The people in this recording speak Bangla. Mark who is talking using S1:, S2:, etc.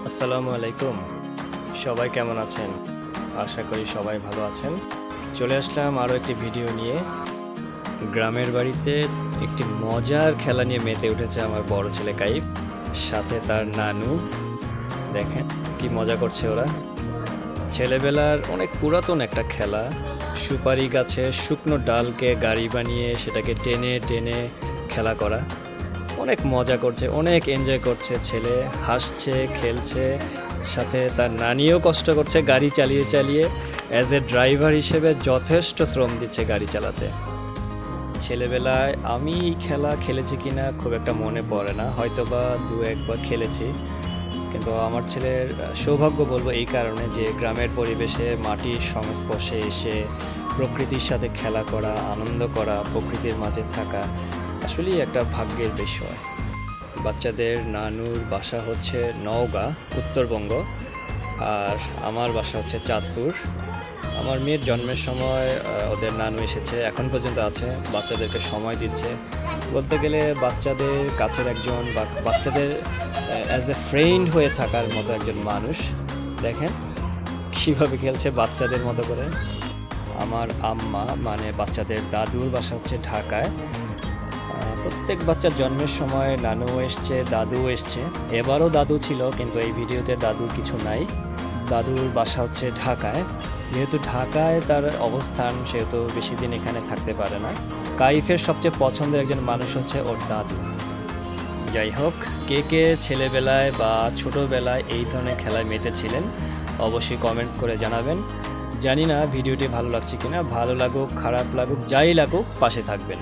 S1: আসসালামু আলাইকুম। সবাই কেমন আছেন? আশা করি সবাই ভালো আছেন। চলে আসলাম আরও একটি ভিডিও নিয়ে। গ্রামের বাড়িতে একটি মজার খেলা নিয়ে মেতে উঠেছে আমার বড় ছেলে কাইফ, সাথে তার নানু। দেখেন কি মজা করছে ওরা। ছেলেবেলার অনেক পুরাতন একটা খেলা, সুপারি গাছে শুকনো ডালকে গাড়ি বানিয়ে সেটাকে টেনে টেনে খেলা করা। অনেক মজা করছে, অনেক এনজয় করছে ছেলে, হাসছে, খেলছে, সাথে তার নানিও কষ্ট করছে গাড়ি চালিয়ে চালিয়ে। অ্যাজ এ ড্রাইভার হিসেবে যথেষ্ট শ্রম দিচ্ছে গাড়ি চালাতে। ছেলেবেলায় আমি এই খেলা খেলেছি কিনা খুব একটা মনে পড়ে না, হয়তো বা দু একবার খেলেছি। কিন্তু আমার ছেলের সৌভাগ্য বলবো এই কারণে যে গ্রামের পরিবেশে মাটির সংস্পর্শে এসে প্রকৃতির সাথে খেলা করা, আনন্দ করা, প্রকৃতির মাঝে থাকা আসলেই একটা ভাগ্যের বিষয়। বাচ্চাদের নানুর বাসা হচ্ছে নওগাঁ, উত্তরবঙ্গ, আর আমার বাসা হচ্ছে চাঁদপুর। আমার মেয়ের জন্মের সময় ওদের নানু এসেছে, এখন পর্যন্ত আছে, বাচ্চাদেরকে সময় দিচ্ছে। বলতে গেলে বাচ্চাদের কাছের একজন বা বাচ্চাদের অ্যাজ এ ফ্রেন্ড হয়ে থাকার মতো একজন মানুষ। দেখেন কীভাবে খেলছে বাচ্চাদের মতো করে। আমার আম্মা মানে বাচ্চাদের দাদুর বাসা হচ্ছে ঢাকায়। প্রত্যেক বাচ্চার জন্মের সময় নানুও এসছে, দাদুও এসছে। এবারও দাদু ছিল, কিন্তু এই ভিডিওতে দাদুর কিছু নাই। দাদুর বাসা হচ্ছে ঢাকায়। যেহেতু ঢাকায় তার অবস্থান, সেহেতু বেশি দিন এখানে থাকতে পারে না। কাইফের সবচেয়ে পছন্দের একজন মানুষ হচ্ছে ওর দাদু। যাই হোক, কে কে ছেলেবেলায় বা ছোটোবেলায় এই ধরনের খেলায় মেতেছিলেন অবশ্যই কমেন্টস করে জানাবেন। জানি না ভিডিওটি ভালো লাগছে কিনা, ভালো লাগুক খারাপ লাগুক যাই লাগুক পাশে থাকবেন।